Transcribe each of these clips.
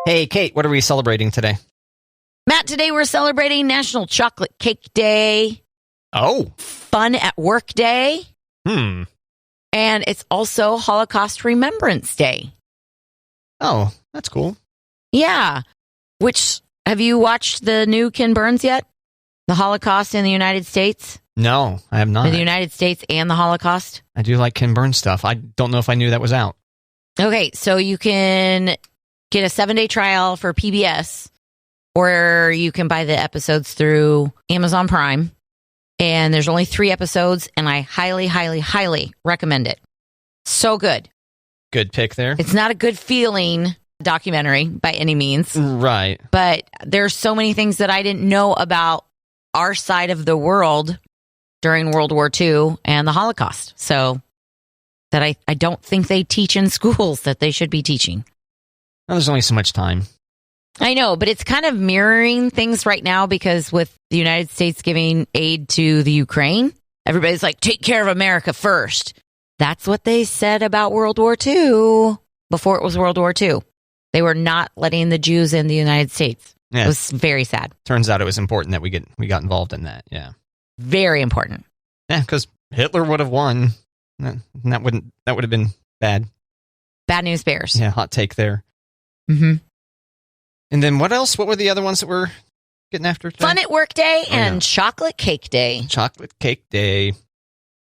Hey, Kate, what are we celebrating today? Matt, today we're celebrating National Chocolate Cake Day. Oh. Fun at Work Day. And it's also Holocaust Remembrance Day. Oh, that's cool. Yeah. Have you watched the new Ken Burns yet? The Holocaust in the United States? No, I have not. The United States and the Holocaust? I do like Ken Burns stuff. I don't know if I knew that was out. Okay, so you can get a 7-day trial for PBS, or you can buy the episodes through Amazon Prime. And there's only 3 episodes, and I highly, highly, highly recommend it. So good. Good pick there. It's not a good feeling documentary by any means. Right. But there's so many things that I didn't know about our side of the world during World War II and the Holocaust. So that I don't think they teach in schools that they should be teaching. Well, there's only so much time. I know, but it's kind of mirroring things right now because with the United States giving aid to the Ukraine, everybody's like, take care of America first. That's what they said about World War II before it was World War II. They were not letting the Jews in the United States. Yeah. It was very sad. Turns out it was important that we got involved in that. Yeah. Very important. Yeah, because Hitler would have won. That would have been bad. Bad news bears. Yeah, hot take there. Mm-hmm. And then what else? What were the other ones that we're getting after today? Fun at Work Day and Chocolate Cake Day. Chocolate Cake Day.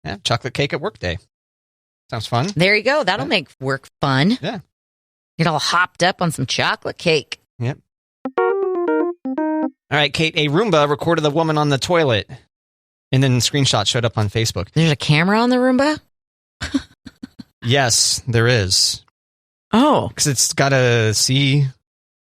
Yeah, Chocolate Cake at Work Day. Sounds fun. There you go. That'll make work fun. Yeah. Get all hopped up on some chocolate cake. Yep. All right, Kate, a Roomba recorded the woman on the toilet, and then screenshots showed up on Facebook. There's a camera on the Roomba? Yes, there is. Oh. Because it's got to see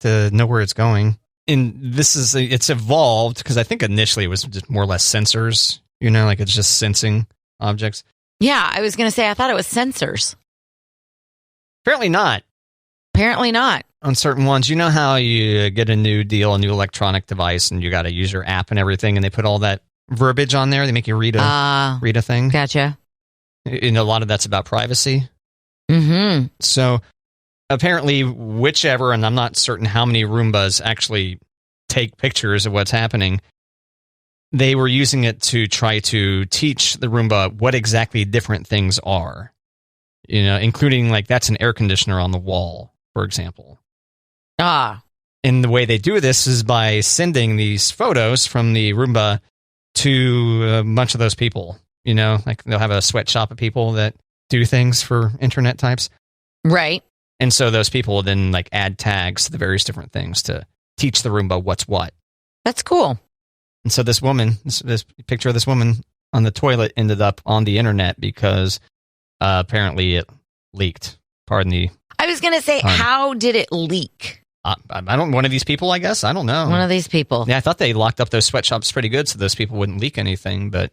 to know where it's going. And it's evolved, because I think initially it was just more or less sensors, like it's just sensing objects. Yeah, I was going to say, I thought it was sensors. Apparently not. Apparently not. On certain ones, you know how you get a new electronic device, and you got to use your app and everything, and they put all that verbiage on there. They make you read a thing. Gotcha. And a lot of that's about privacy. Mm-hmm. So apparently, whichever, and I'm not certain how many Roombas actually take pictures of what's happening, they were using it to try to teach the Roomba what exactly different things are. Including like that's an air conditioner on the wall, for example. And the way they do this is by sending these photos from the Roomba to a bunch of those people. Like they'll have a sweatshop of people that do things for internet types. Right. And so those people will then like add tags to the various different things to teach the Roomba what's what. That's cool. And so this woman, this picture of this woman on the toilet ended up on the internet because apparently it leaked. Pardon the... I was going to say, how did it leak? One of these people, I guess. I don't know. One of these people. Yeah, I thought they locked up those sweatshops pretty good so those people wouldn't leak anything, but...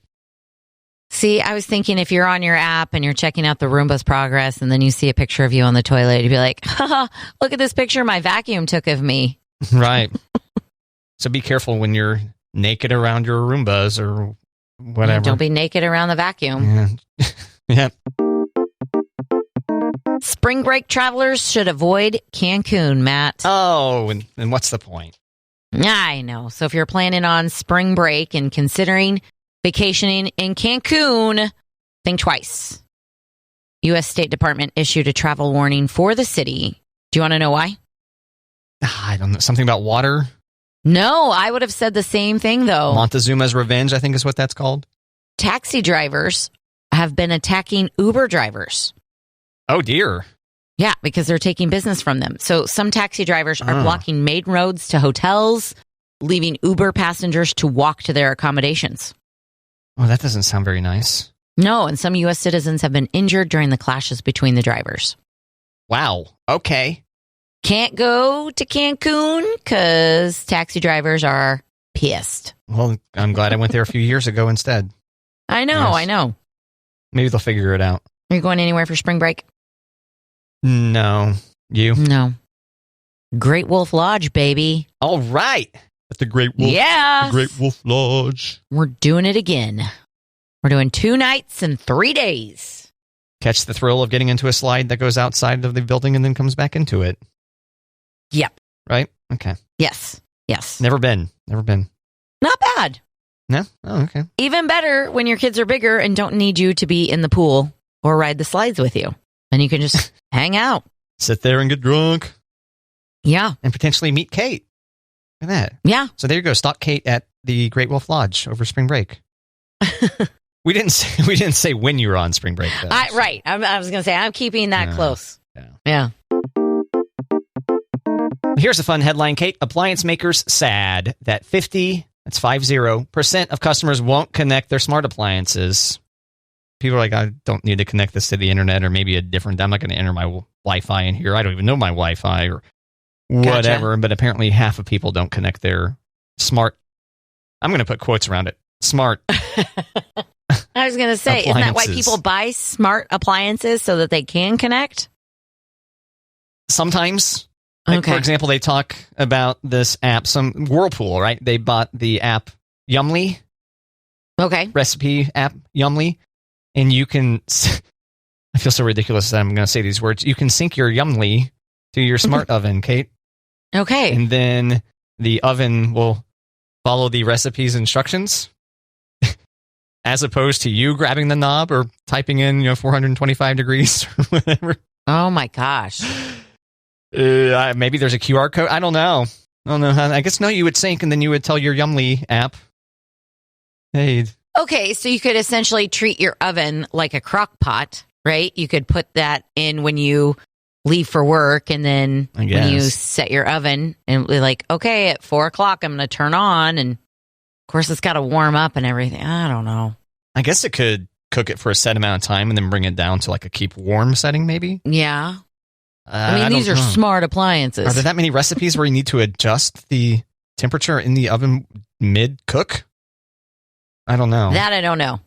See, I was thinking if you're on your app and you're checking out the Roomba's progress and then you see a picture of you on the toilet, you'd be like, haha, look at this picture my vacuum took of me. Right. So be careful when you're naked around your Roombas or whatever. Don't be naked around the vacuum. Yeah. Yeah. Spring break travelers should avoid Cancun, Matt. Oh, and what's the point? I know. So if you're planning on spring break and considering vacationing in Cancun, think twice. U.S. State Department issued a travel warning for the city. Do you want to know why? I don't know. Something about water? No, I would have said the same thing, though. Montezuma's Revenge, I think is what that's called. Taxi drivers have been attacking Uber drivers. Oh, dear. Yeah, because they're taking business from them. So some taxi drivers are blocking main roads to hotels, leaving Uber passengers to walk to their accommodations. Oh, that doesn't sound very nice. No, and some U.S. citizens have been injured during the clashes between the drivers. Wow. Okay. Can't go to Cancun because taxi drivers are pissed. Well, I'm glad I went there a few years ago instead. I know, yes. I know. Maybe they'll figure it out. Are you going anywhere for spring break? No. You? No. Great Wolf Lodge, baby. All right. At the Great Wolf. Yeah. The Great Wolf Lodge. We're doing it again. We're doing 2 nights and 3 days. Catch the thrill of getting into a slide that goes outside of the building and then comes back into it. Yep. Right? Okay. Yes. Never been. Not bad. No? Oh, okay. Even better when your kids are bigger and don't need you to be in the pool or ride the slides with you. And you can just hang out. Sit there and get drunk. Yeah. And potentially meet Kate. Look at that. Yeah. So there you go. Stalk Kate at the Great Wolf Lodge over spring break. We didn't say when you were on spring break, though. Right. I was going to say, I'm keeping that close. Yeah. Here's a fun headline, Kate. Appliance makers sad that 50% of customers won't connect their smart appliances. People are like, I don't need to connect this to the internet or maybe I'm not going to enter my Wi-Fi in here. I don't even know my Wi-Fi or whatever. Gotcha. But apparently half of people don't connect their smart. I'm going to put quotes around it. Smart. I was going to say, isn't that why people buy smart appliances so that they can connect? Sometimes. Like, for example, they talk about this app, some Whirlpool, right? They bought the app Yumly. Okay. Recipe app Yumly. And you can, I feel so ridiculous that I'm going to say these words. You can sync your Yumly to your smart oven, Kate. Okay. And then the oven will follow the recipe's instructions as opposed to you grabbing the knob or typing in, 425 degrees or whatever. Oh my gosh. Maybe there's a QR code. I don't know. I guess no, you would sync and then you would tell your Yumly app, hey. Okay, so you could essentially treat your oven like a crock pot, right? You could put that in when you leave for work and then when you set your oven and like, okay, at 4:00, I'm going to turn on. And of course, it's got to warm up and everything. I don't know. I guess it could cook it for a set amount of time and then bring it down to like a keep warm setting, maybe. Yeah. These are smart appliances. Are there that many recipes where you need to adjust the temperature in the oven mid-cook? I don't know. That I don't know.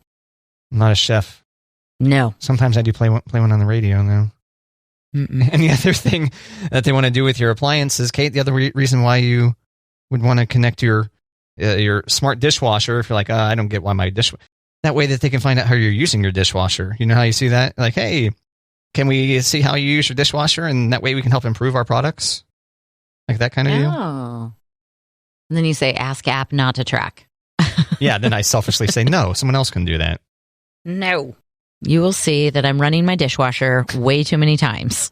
I'm not a chef. No. Sometimes I do play one on the radio, though. Mm-mm. And the other thing that they want to do with your appliances, Kate, the other reason why you would want to connect your smart dishwasher, if you're like, I don't get why my dishwasher. That way that they can find out how you're using your dishwasher. You know how you see that? Like, hey, can we see how you use your dishwasher? And that way we can help improve our products? Like that kind of deal? Oh. And then you say, ask app not to track. Yeah, then I selfishly say, no, someone else can do that. No. You will see that I'm running my dishwasher way too many times.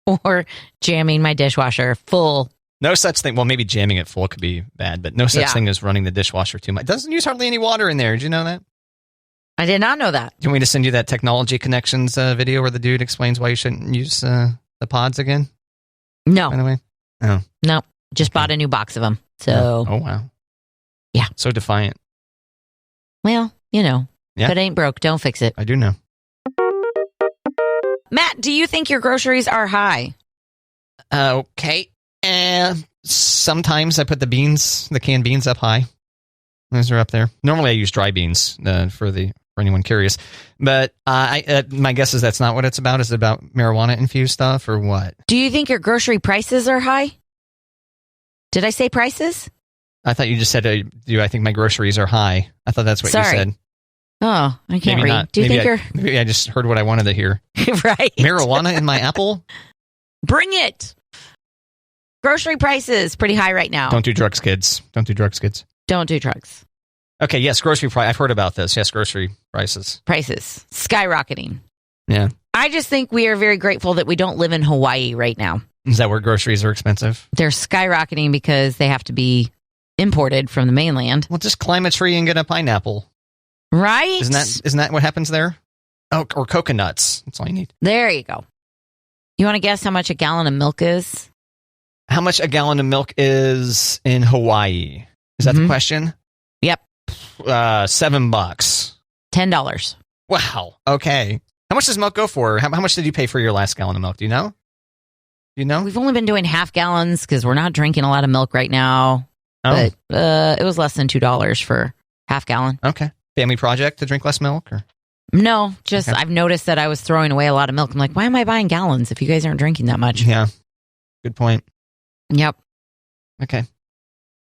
Or jamming my dishwasher full. No such thing. Well, maybe jamming it full could be bad, but no such thing as running the dishwasher too much. It doesn't use hardly any water in there. Did you know that? I did not know that. Do you want me to send you that Technology Connections video where the dude explains why you shouldn't use the pods again? No. By the way? Oh. No. Just bought a new box of them. So. Oh, wow. Yeah. So defiant. Well, if it ain't broke, don't fix it. I do know. Matt, do you think your groceries are high? Okay. Sometimes I put the canned beans up high. Those are up there. Normally I use dry beans for anyone curious. But my guess is that's not what it's about. Is it about marijuana infused stuff or what? Do you think your grocery prices are high? Did I say prices? I thought you just said, do I think my groceries are high? I thought that's what you said. Oh, I can't maybe read. Not. Do you think maybe I just heard what I wanted to hear. Right. Marijuana in my apple? Bring it. Grocery prices, pretty high right now. Don't do drugs, kids. Don't do drugs, kids. Don't do drugs. Okay, yes, grocery price. I've heard about this. Yes, grocery prices. Prices. Skyrocketing. Yeah. I just think we are very grateful that we don't live in Hawaii right now. Is that where groceries are expensive? They're skyrocketing because they have to be imported from the mainland. Well, just climb a tree and get a pineapple. Right? Isn't that what happens there? Oh, or coconuts. That's all you need. There you go. You want to guess how much a gallon of milk is? How much a gallon of milk is in Hawaii? Is that the question? Yep. $7. $10. Wow. Okay. How much does milk go for? How much did you pay for your last gallon of milk? Do you know? We've only been doing half gallons because we're not drinking a lot of milk right now. Oh. But it was less than $2 for half gallon. Okay. Family project to drink less milk? Or? No, just I've noticed that I was throwing away a lot of milk. I'm like, why am I buying gallons if you guys aren't drinking that much? Yeah. Good point. Yep. Okay.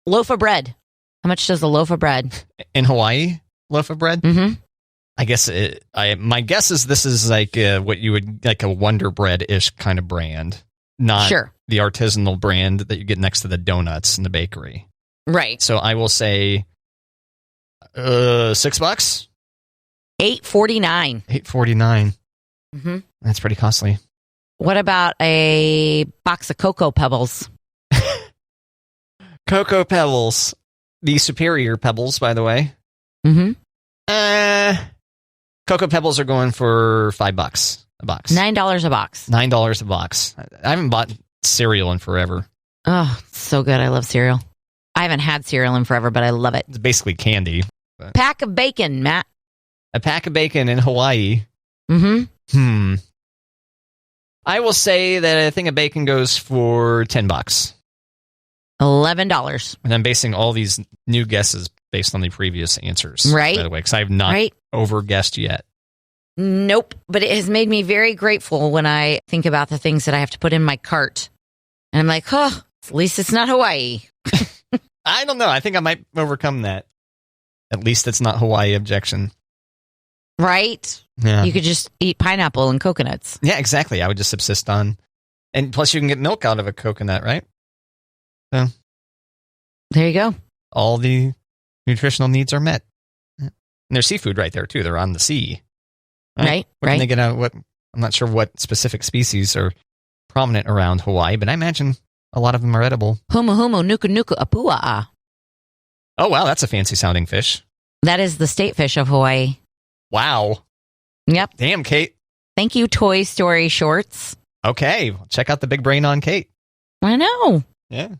Loaf of bread. How much does a loaf of bread? In Hawaii? Loaf of bread? Mm-hmm. I guess my guess is this is like what you would like a Wonder Bread-ish kind of brand. not Sure. the artisanal brand that you get next to the donuts in the bakery. Right. So I will say $6. $8.49. $8.49. Mm-hmm. That's pretty costly. What about a box of Cocoa Pebbles? Cocoa Pebbles. The superior Pebbles, by the way. Mm-hmm. Cocoa Pebbles are going for $5 a box. $9 a box. $9 a box. I haven't bought cereal in forever. Oh, so good. I love cereal. I haven't had cereal in forever, but I love it. It's basically candy. Pack of bacon, Matt. A pack of bacon in Hawaii. Mm-hmm. I will say that a thing of bacon goes for $10. $11. And I'm basing all these new guesses based on the previous answers. Right. By the way, because I have not over-guessed yet. Nope. But it has made me very grateful when I think about the things that I have to put in my cart. And I'm like, oh, at least it's not Hawaii. I don't know. I think I might overcome that. At least it's not Hawaii objection. Right? Yeah. You could just eat pineapple and coconuts. Yeah, exactly. I would just subsist on. And plus you can get milk out of a coconut, right? So there you go. All the nutritional needs are met. And there's seafood right there too. They're on the sea. Right. What can they get out? I'm not sure what specific species are prominent around Hawaii, but I imagine a lot of them are edible. Humu humu nuku nuku apua'a. Oh wow, that's a fancy sounding fish. That is the state fish of Hawaii. Wow. Yep. Damn, Kate. Thank you, Toy Story Shorts. Okay, check out the big brain on Kate. I know. Yeah.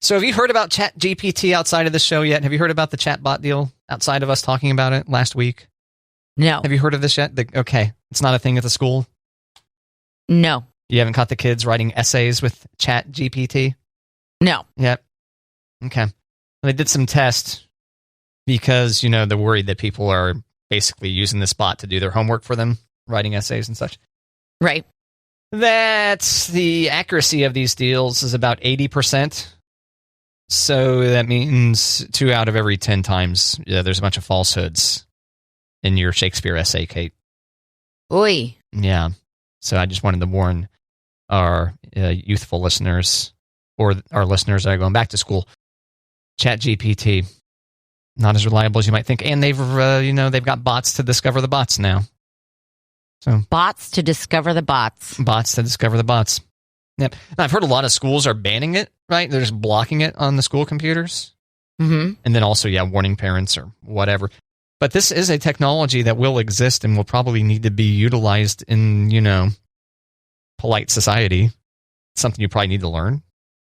So have you heard about ChatGPT outside of the show yet? Have you heard about the chatbot deal outside of us talking about it last week? No. Have you heard of this yet? Okay. It's not a thing at the school? No. You haven't caught the kids writing essays with ChatGPT? No. Yep. Okay. They did some tests because, they're worried that people are basically using this bot to do their homework for them, writing essays and such. Right. That the accuracy of these deals is about 80%. So that means 2 out of every 10 times, there's a bunch of falsehoods in your Shakespeare essay, Kate. Oy. Yeah. So I just wanted to warn our youthful listeners or our listeners that are going back to school. ChatGPT, not as reliable as you might think. And they've got bots to discover the bots now. So bots to discover the bots. Bots to discover the bots. Yep. Now, I've heard a lot of schools are banning it, right? They're just blocking it on the school computers. Mm-hmm. And then also, warning parents or whatever. But this is a technology that will exist and will probably need to be utilized in, polite society. It's something you probably need to learn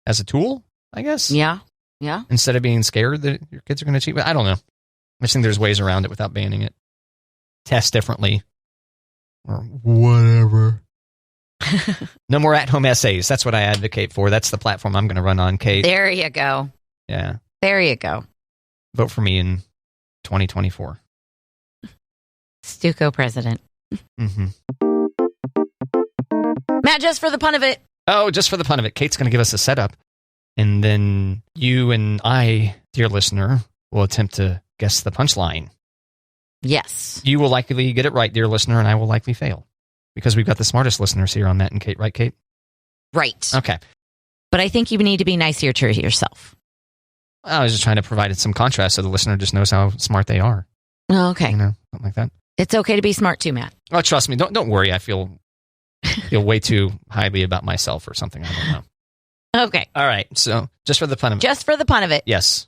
as a tool, I guess. Yeah. Yeah. Instead of being scared that your kids are going to cheat. But I don't know. I just think there's ways around it without banning it. Test differently. Or whatever. No more at-home essays. That's what I advocate for. That's the platform I'm going to run on, Kate. There you go. Yeah. There you go. Vote for me in 2024. Stuco president. Mm-hmm. Matt, just for the fun of it. Oh, just for the fun of it. Kate's going to give us a setup. And then you and I, dear listener, will attempt to guess the punchline. Yes. You will likely get it right, dear listener, and I will likely fail. Because we've got the smartest listeners here on Matt and Kate. Right, Kate? Right. Okay. But I think you need to be nicer to yourself. I was just trying to provide some contrast so the listener just knows how smart they are. Oh, okay. Something like that. It's okay to be smart too, Matt. Oh, trust me. Don't worry. I feel way too highly about myself or something. I don't know. Okay. All right. So just for the fun of it. Just for the fun of it. Yes.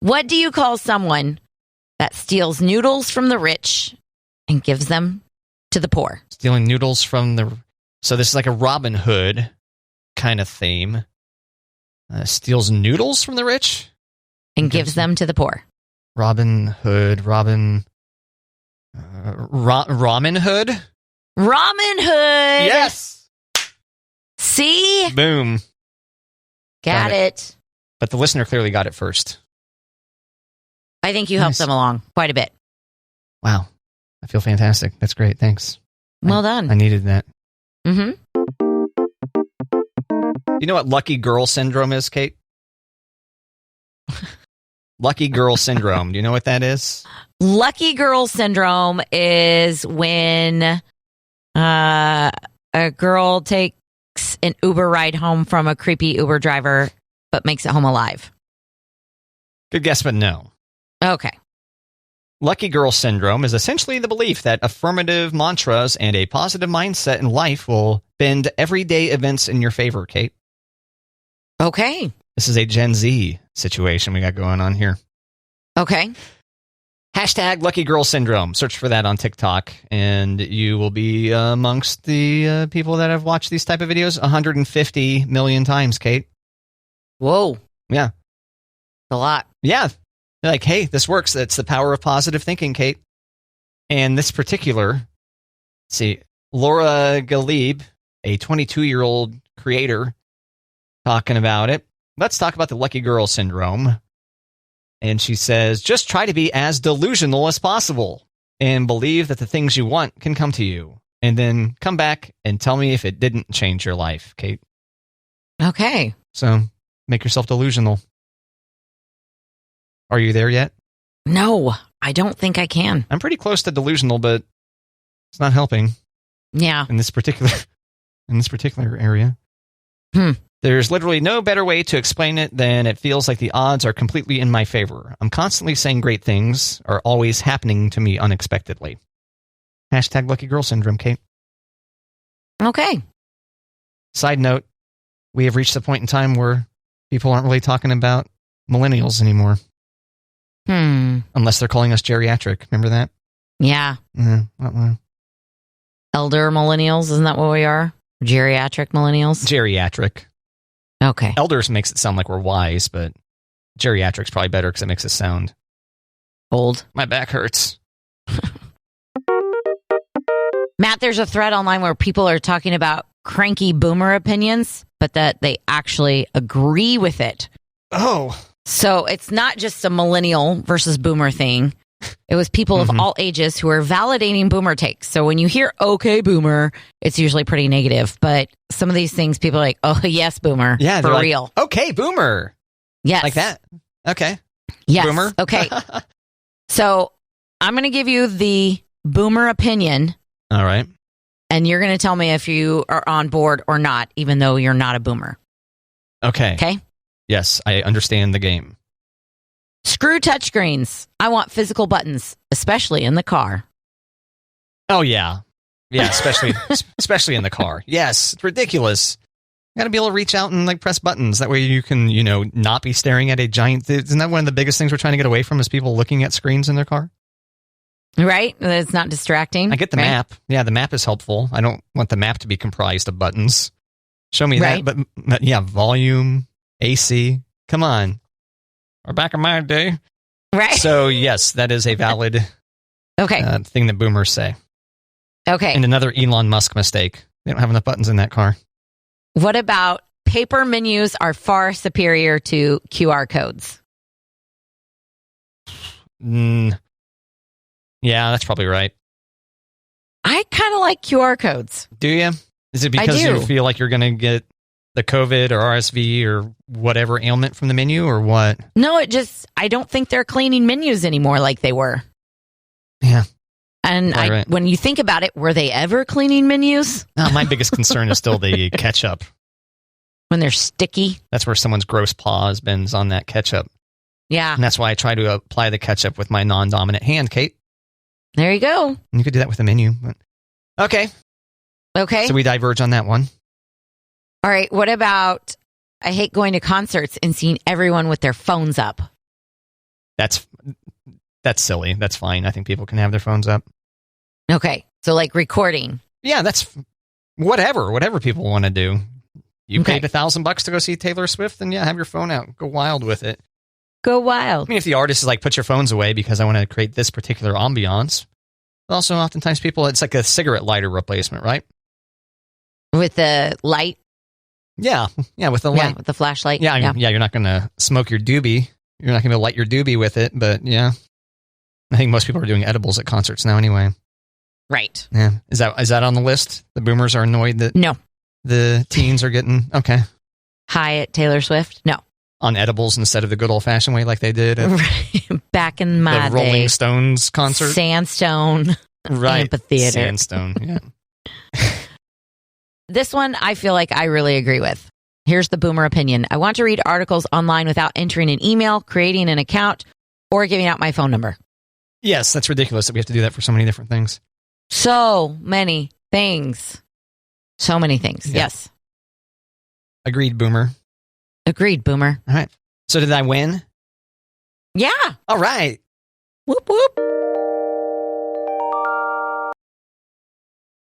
What do you call someone that steals noodles from the rich and gives them to the poor? Stealing noodles from the... So this is like a Robin Hood kind of theme. Steals noodles from the rich? And gives them to the poor. Robin Hood. Ramen Hood? Ramen Hood! Yes! See? Boom. Got it. But the listener clearly got it first. I think you helped them along quite a bit. Wow. I feel fantastic. That's great. Thanks. Well done. I needed that. Mm-hmm. You know what lucky girl syndrome is, Kate? Lucky girl syndrome. Do you know what that is? Lucky girl syndrome is when a girl takes an Uber ride home from a creepy Uber driver, but makes it home alive. Good guess, but no. Okay. Lucky girl syndrome is essentially the belief that affirmative mantras and a positive mindset in life will bend everyday events in your favor, Kate. Okay. This is a Gen Z situation we got going on here. Okay. Hashtag Lucky Girl Syndrome. Search for that on TikTok, and you will be amongst the people that have watched these type of videos 150 million times, Kate. Whoa. Yeah. A lot. Yeah. They're like, hey, this works. That's the power of positive thinking, Kate. And this particular, see, Laura Galib, a 22-year-old creator, talking about it. Let's talk about the Lucky Girl Syndrome. And she says, just try to be as delusional as possible and believe that the things you want can come to you. And then come back and tell me if it didn't change your life, Kate. Okay. So make yourself delusional. Are you there yet? No, I don't think I can. I'm pretty close to delusional, but it's not helping. Yeah. In this particular area. There's literally no better way to explain it than it feels like the odds are completely in my favor. I'm constantly saying great things are always happening to me unexpectedly. Hashtag Lucky Girl Syndrome, Kate. Okay. Side note, we have reached the point in time where people aren't really talking about millennials anymore. Unless they're calling us geriatric. Remember that? Yeah. Elder millennials, isn't that what we are? Geriatric millennials? Geriatric. Okay. Elders makes it sound like we're wise, but geriatric's probably better because it makes us sound old. My back hurts. Matt, there's a thread online where people are talking about cranky boomer opinions, but that they actually agree with it. Oh. So it's not just a millennial versus boomer thing. It was people of all ages who are validating boomer takes. So when you hear, okay, boomer, it's usually pretty negative. But some of these things, people are like, oh, yes, boomer. Yeah, for like, real. Okay, boomer. Yes. Like that. Okay. Yes. Boomer. Okay. So I'm going to give you the boomer opinion. All right. And you're going to tell me if you are on board or not, even though you're not a boomer. Okay. Okay. Yes, I understand the game. Screw touchscreens. I want physical buttons, especially in the car. Oh, yeah. Yeah, especially in the car. Yes, it's ridiculous. You got to be able to reach out and like press buttons. That way you can, not be staring at a giant... Isn't that one of the biggest things we're trying to get away from is people looking at screens in their car? Right? It's not distracting. I get the map. Yeah, the map is helpful. I don't want the map to be comprised of buttons. Show me that. But yeah, volume, AC. Come on. Or back in my day. Right. So, yes, that is a valid thing that boomers say. Okay. And another Elon Musk mistake. They don't have enough buttons in that car. What about paper menus are far superior to QR codes? Yeah, that's probably right. I kind of like QR codes. Do you? Is it because you feel like you're going to get the COVID or RSV or whatever ailment from the menu or what? No, I don't think they're cleaning menus anymore like they were. Yeah. And when you think about it, were they ever cleaning menus? No, my biggest concern is still the ketchup. When they're sticky? That's where someone's gross paw has been on that ketchup. Yeah. And that's why I try to apply the ketchup with my non-dominant hand, Kate. There you go. You could do that with a menu. But... Okay. Okay. So we diverge on that one. All right. What about, I hate going to concerts and seeing everyone with their phones up. That's silly. That's fine. I think people can have their phones up. Okay. So like recording. Yeah, that's whatever people want to do. You paid $1,000 to go see Taylor Swift, then yeah, have your phone out. Go wild with it. Go wild. I mean, if the artist is like, put your phones away because I want to create this particular ambiance. But also, oftentimes people, it's like a cigarette lighter replacement, right? With the light? Yeah, with the light. Yeah, with the flashlight. Yeah, you're not going to smoke your doobie. You're not going to light your doobie with it, but yeah. I think most people are doing edibles at concerts now anyway. Right. Yeah. Is that on the list? The boomers are annoyed that the teens are getting, okay. High at Taylor Swift? No. On edibles instead of the good old-fashioned way like they did at back in my the Rolling day. Stones concert. Sandstone. Right. Amphitheater. Sandstone, yeah. this one I feel like I really agree with. Here's the boomer opinion. I want to read articles online without entering an email, creating an account, or giving out my phone number. Yes, that's ridiculous that we have to do that for so many different things. So many things. So many things. Yeah. Yes. Agreed, boomer. Agreed, boomer. All right. So did I win? Yeah. All right. Whoop, whoop.